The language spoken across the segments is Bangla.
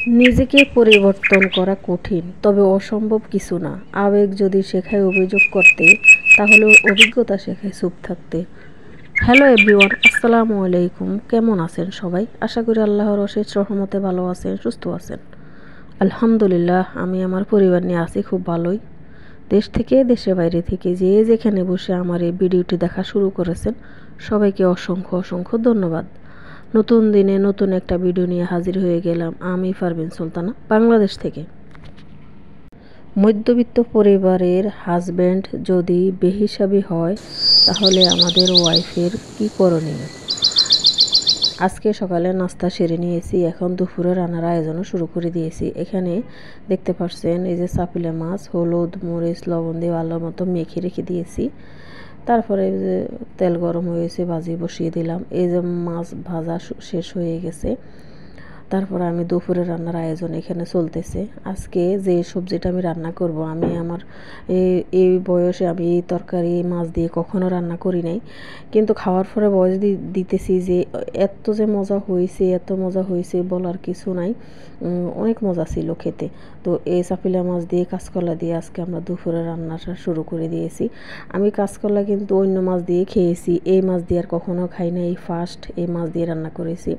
নিজেকে পরিবর্তন করা কঠিন, তবে অসম্ভব কিছু না। আবেগ যদি শেখায় অভিযোগ করতে, তাহলে অভিজ্ঞতা শেখায় চুপ থাকতে। হ্যালো এভরিওয়ান, আসসালামু আলাইকুম। কেমন আছেন সবাই? আশা করি আল্লাহর অশেষ রহমতে ভালো আছেন, সুস্থ আছেন। আলহামদুলিল্লাহ, আমি আমার পরিবার নিয়ে আছি খুব ভালোই। দেশ থেকে, দেশের বাইরে থেকে যে যেখানে বসে আমার এই ভিডিওটি দেখা শুরু করেছেন, সবাইকে অসংখ্য অসংখ্য ধন্যবাদ। নতুন দিনে নতুন একটা ভিডিও নিয়ে হাজির হয়ে গেলাম আমি, পারভিন সুলতানা, বাংলাদেশ থেকে। মধ্যবিত্ত পরিবারের হাজব্যান্ড যদি বেহিসাবি হয়, তাহলে আমাদের ওয়াইফের কী করণীয়? আজকে সকালে নাস্তা সেরে নিয়েছি, এখন দুপুরে রান্নার আয়োজনও শুরু করে দিয়েছি। এখানে দেখতে পাচ্ছেন এই যে চাপিলা মাছ, হলুদ মরিচ লবণ দিয়ে ভালো মতো মেখে রেখে দিয়েছি। তারপরে যে তেল গরম হয়েছে, ভাজি বসিয়ে দিলাম। এই যে মাছ ভাজা শেষ হয়ে গেছে। তারপরে আমি দুপুরে রান্নার আয়োজন এখানে চলতেছে। আজকে যে সবজিটা আমি রান্না করব, আমি আমার এই বয়সে আমি এই তরকারি মাছ দিয়ে কখনো রান্না করি নাই, কিন্তু খাওয়ার পরে বয়স দিতেছি যে এত যে মজা হয়েছে, এত মজা হয়েছে বলার কিছু নাই। অনেক মজা ছিল খেতে। তো এই চাপিলা মাছ দিয়ে কাঁচকলা দিয়ে আজকে আমরা দুপুরে রান্নাটা শুরু করে দিয়েছি। আমি কাঁচকলা কিন্তু অন্য মাছ দিয়ে খেয়েছি, এই মাছ দিয়ে আর কখনো খাই না, এই ফার্স্ট এই মাছ দিয়ে রান্না করেছি।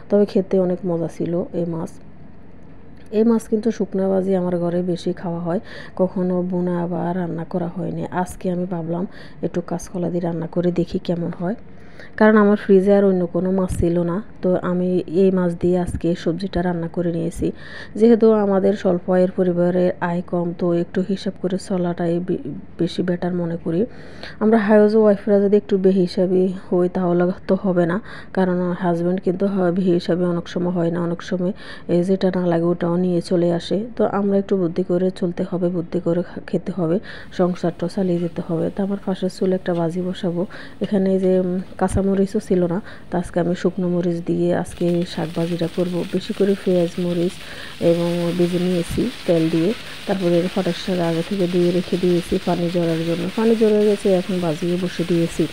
তবে খেতে অনেক মজা ছিল এই মাছ কিন্তু শুকনো ভাজি আমার ঘরে বেশি খাওয়া হয়, কখনো বোনা বা রান্না করা হয়নি। আজকে আমি ভাবলাম একটু কাঁচকলা দিয়ে রান্না করে দেখি কেমন হয়, কারণ আমার ফ্রিজে আর অন্য কোনো মাছ ছিল না। তো আমি এই মাছ দিয়ে আজকে সবজিটা রান্না করে নিয়েছি। যেহেতু আমাদের স্বল্প আয়ের পরিবারের আয় কম, তো একটু হিসাব করে চলাটাই বেশি বেটার মনে করি। আমরা হাউস ওয়াইফরা যদি একটু বেহিসাবি হই তাহলে তো হবে না, কারণ হাজব্যান্ড কিন্তু বেহিসাবি অনেক সময় হয় না, অনেক সময় যেটা না লাগে ওটাও নিয়ে চলে আসে। তো আমরা একটু বুদ্ধি করে চলতে হবে, বুদ্ধি করে খেতে হবে, সংসারটা চালিয়ে যেতে হবে। তো আমার পাশের চুলে একটা ভাজি বসাবো। এখানে যে কাঁচামরিচও ছিল না, তো আজকে আমি শুকনো মরিচ দিয়ে আজকে শাক ভাজিটা করব। বেশি করে পেঁয়াজ মরিচ এবং ভেজে নিয়েছি তেল দিয়ে। তারপরে পাটের শাক আগে থেকে ধুয়ে রেখে দিয়েছি পানি ঝরার জন্য। পানি ঝরে গেছে, এখন ভাজিয়ে বসে দিয়েছি।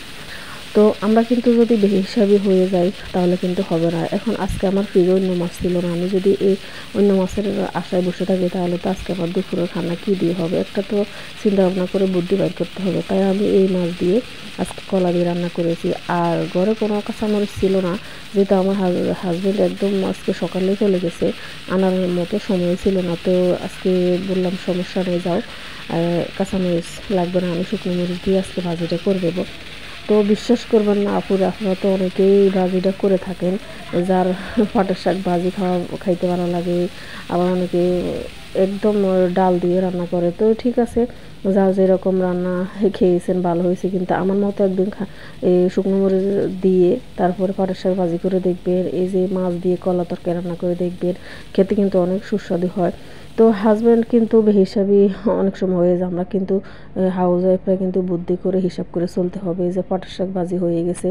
তো আমরা কিন্তু যদি বেহিসাবি হয়ে যাই তাহলে কিন্তু হবে না। এখন আজকে আমার ফ্রিজে অন্য মাছ ছিল না, আমি যদি এই অন্য মাছের আশায় বসে থাকি তাহলে তো আজকে আমার দুপুরের খানা কী দিয়ে হবে, একটা তো চিন্তা ভাবনা করে বুদ্ধি বাইর করতে হবে। তাই আমি এই মাছ দিয়ে আজকে কলা দিয়ে রান্না করেছি। আর ঘরে কোনো কাঁচামরিচ ছিল না, যেহেতু আমার হাজব্যান্ড একদম আজকে সকালে চলে গেছে, আনার মতো সময় ছিল না। তো আজকে বললাম সমস্যা নেই, যাও, কাঁচামরিচ লাগবে না, আমি শুকনো মরিচ দিয়ে আজকে ভাজিটা করে দেবো। তো বিশ্বাস করবেন না আপুরা, আপনারা তো অনেকেই ভাজিটা করে থাকেন, যার পাটের শাক ভাজি খাইতে ভালো লাগে, আবার অনেকে একদম ডাল দিয়ে রান্না করে। তো ঠিক আছে, যার যেরকম রান্না খেয়েছেন ভালো হয়েছে, কিন্তু আমার মতো একদিন এই শুকনো মরিচ দিয়ে তারপরে পাটের শাক ভাজি করে দেখবেন, এই যে মাছ দিয়ে কলা তরকারি রান্না করে দেখবেন, খেতে কিন্তু অনেক সুস্বাদু হয়। তো হাজব্যান্ড কিন্তু বেহিসাবি অনেক সময় হয়ে যায়, আমরা কিন্তু হাউস ওয়াইফরা কিন্তু বুদ্ধি করে হিসাব করে চলতে হবে। এই যে পাটের শাক ভাজি হয়ে গেছে,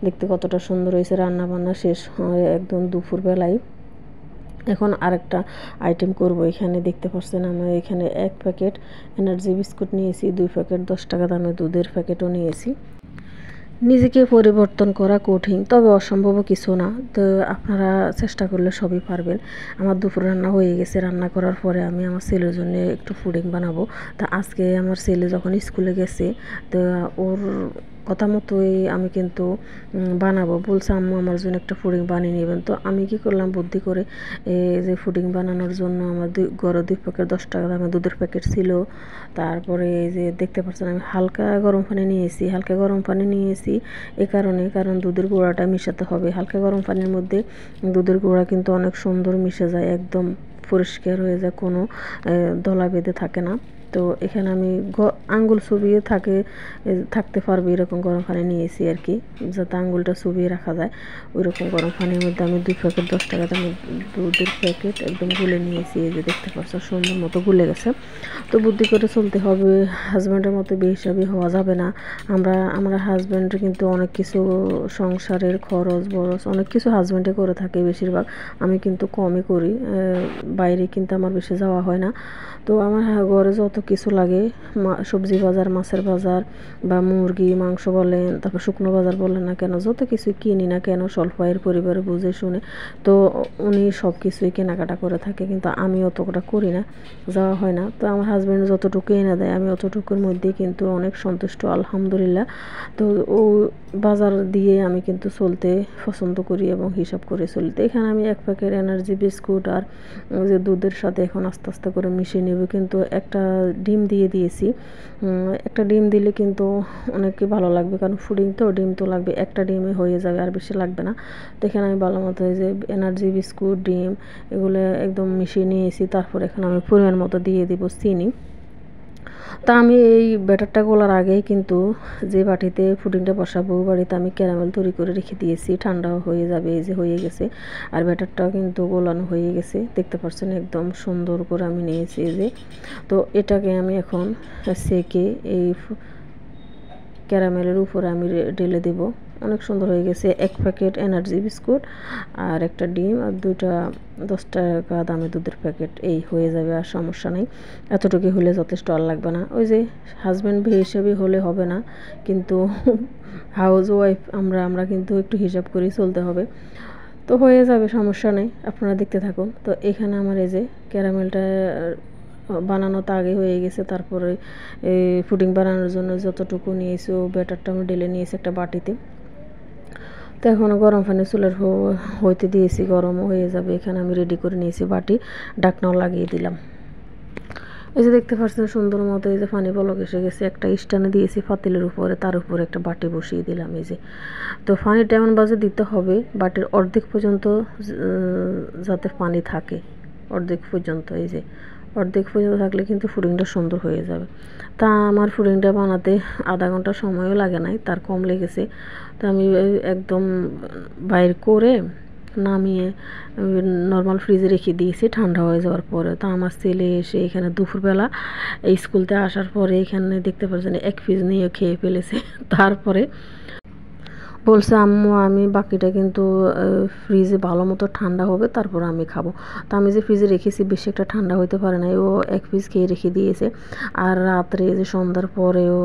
দেখতে কতটা সুন্দর হয়েছে, রান্না বান্না শেষ হয় একদম দুপুরবেলায়। এখন আরেকটা আইটেম করব। এখানে দেখতে পাচ্ছেন আমরা এখানে 1 প্যাকেট এনার্জি বিস্কুট নিয়েছি, 2 প্যাকেট 10 টাকা দামের দুধের প্যাকেটও নিয়েছি। নিজেকে পরিবর্তন করা কঠিন, তবে অসম্ভব কিছু না। তো আপনারা চেষ্টা করলে সবই পারবেন। আমার দুপুর রান্না হয়ে গেছে, রান্না করার পরে আমি আমার ছেলের জন্য একটু পুডিং বানাবো। তা আজকে আমার ছেলে যখন স্কুলে গেছে, তো ওর কথা মতোই আমি কিন্তু বানাবো। বলছে আম্মু আমার জন্য একটা পুডিং বানিয়ে নেবেন। তো আমি কি করলাম, বুদ্ধি করে এই যে পুডিং বানানোর জন্য আমার ঘরে 2 প্যাকেট 10 টাকা দামের দুধের প্যাকেট ছিল। তারপরে এই যে দেখতে পাচ্ছেন আমি হালকা গরম পানি নিয়েছি, হালকা গরম পানি নিয়েছি কারণ দুধের গুঁড়াটা মিশাতে হবে। হালকা গরম পানির মধ্যে দুধের গুঁড়া কিন্তু অনেক সুন্দর মিশে যায়, একদম পরিষ্কার হয়ে যায়, কোনো দলা বেঁধে থাকে না। তো এখানে আমি আঙ্গুল চুবিয়ে থাকতে পারবে এরকম গরম পানি নিয়েছি আর কি, যাতে আঙ্গুলটা চুবিয়ে রাখা যায়। ওই রকম গরম পানির মধ্যে আমি 2 প্যাকেট 10 টাকা দামের দুধের প্যাকেট একদম গুলে নিয়েছি। এই যে দেখতে পাচ্ছ সুন্দর মতো গুলে গেছে। তো বুদ্ধি করে চলতে হবে, হাজব্যান্ডের মতো বেহিসাবি হওয়া যাবে না। আমরা হাজব্যান্ড কিন্তু অনেক কিছু সংসারের খরচ বরচ অনেক কিছু হাজব্যান্ডে করে থাকে বেশিরভাগ, আমি কিন্তু কমই করি, বাইরে কিন্তু আমার বেশি যাওয়া হয় না। তো আমার ঘরে যত কিছু লাগে, সবজি বাজার, মাছের বাজার বা মুরগি মাংস বলেন, তারপর শুকনো বাজার বলেন না কেন, যত কিছুই কিনি না কেন স্বল্প আয়ের পরিবারে বুঝে শুনে তো উনি সব কিছুই কেনাকাটা করে থাকে, কিন্তু আমি অতটা করি না, যাওয়া হয় না। তো আমার হাজব্যান্ড যতটুকু এনে দেয় আমি অতটুকুর মধ্যেই কিন্তু অনেক সন্তুষ্ট আলহামদুলিল্লাহ। তো ও বাজার দিয়ে আমি কিন্তু চলতে পছন্দ করি এবং হিসাব করে চলি। তো এখানে আমি 1 প্যাকেট এনার্জি বিস্কুট আর যে দুধের সাথে এখন আস্তে আস্তে করে মিশিয়ে নেব। কিন্তু একটা ডিম দিয়ে দিয়েছি, একটা ডিম দিলে কিন্তু অনেকই ভালো লাগবে, কারণ ফুডিং তো ডিম তো লাগবে, একটা ডিমে হয়ে যাবে আর বেশি লাগবে না। তো এখানে আমি ভালো মতো এই যে এনার্জি বিস্কুট, ডিম এগুলো একদম মিশিয়ে নিয়েছি। তারপর এখানে আমি পরিমাণ মতো দিয়ে দিব চিনি। তা আমি এই ব্যাটারটা গোলার আগেই কিন্তু যে বাটিতে পুডিংটা বসাবো ওই বাটিতে আমি ক্যারামেল তৈরি করে রেখে দিয়েছি, ঠান্ডা হয়ে যাবে। এই যে হয়ে গেছে, আর ব্যাটারটাও কিন্তু গোলানো হয়ে গেছে, দেখতে পাচ্ছেন একদম সুন্দর করে আমি নিয়েছি এই যে। তো এটাকে আমি এখন সেকে এই ক্যারামেলের উপরে আমি ঢেলে দেব। অনেক সুন্দর হয়ে গেছে। 1 প্যাকেট এনার্জি বিস্কুট আর একটা ডিম আর 2টা 10 টাকা দামের দুধের প্যাকেট, এই হয়ে যাবে, আর সমস্যা নেই। এতটুকু হলে যথেষ্ট, আর লাগবে না। ওই যে হাজব্যান্ড হিসেবে হলে হবে না, কিন্তু হাউস ওয়াইফ আমরা কিন্তু একটু হিসাব করেই চলতে হবে। তো হয়ে যাবে, সমস্যা নেই, আপনারা দেখতে থাকুন। তো এখানে আমার এই যে ক্যারামেলটা বানানো তো আগে হয়ে গেছে। তারপরে পুডিং বানানোর জন্য যতটুকু নিয়েছি ও ব্যাটারটা আমি ঢেলে নিয়েছি একটা বাটিতে। তো এখন গরম পানি চুলার হইতে দিয়েছি, গরমও হয়ে যাবে। এখানে আমি রেডি করে নিয়েছি বাটি, ঢাকনাও লাগিয়ে দিলাম। এই যে দেখতে পাচ্ছেন সুন্দর মতো এই যে পানি বলক এসে গেছে। একটা স্ট্যান্ডে দিয়েছি পাতিলের উপরে, তার উপরে একটা বাটি বসিয়ে দিলাম এই যে। তো পানিটা এমন বাজে দিতে হবে বাটির অর্ধেক পর্যন্ত, যাতে পানি থাকে অর্ধেক পর্যন্ত। এই যে অর্ধেক পর্যন্ত থাকলে কিন্তু পুডিংটা সুন্দর হয়ে যাবে। তা আমার পুডিংটা বানাতে আধা ঘন্টা সময়ও লাগে নাই, তার কম লেগেছে। তো আমি একদম বাইর করে নামিয়ে নর্মাল ফ্রিজে রেখে দিয়েছি ঠান্ডা হয়ে যাওয়ার পরে। তো আমার ছেলে এসে এখানে দুপুরবেলা এই স্কুলতে আসার পরে এখানে দেখতে পাচ্ছেন 1 পিস নিয়ে খেয়ে ফেলেছে। তারপরে বলছে আম্মু আমি বাকিটা কিন্তু ফ্রিজে ভালো মতো ঠান্ডা হবে তারপর আমি খাবো। তো আমি যে ফ্রিজে রেখেছি বেশি একটা ঠান্ডা হইতে পারে নাই, ও 1 পিস খেয়ে রেখে দিয়েছে। আর রাত্রে যে সন্ধ্যার পরেও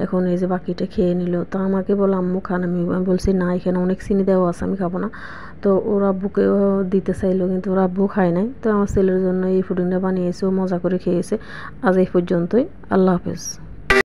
এখন এই যে বাকিটা খেয়ে নিল। তো আমাকে বলে আম্মু খান, আমি বলছি না এখানে অনেক চিনি দেওয়া আছে, আমি খাবো না। তো ওর আব্বুকেও দিতে চাইলো, কিন্তু ওর আব্বু খায় নাই। তো আমার ছেলের জন্য এই পুডিংটা বানিয়েছে, ও মজা করে খেয়েছে। আজ এই পর্যন্তই, আল্লাহ হাফেজ।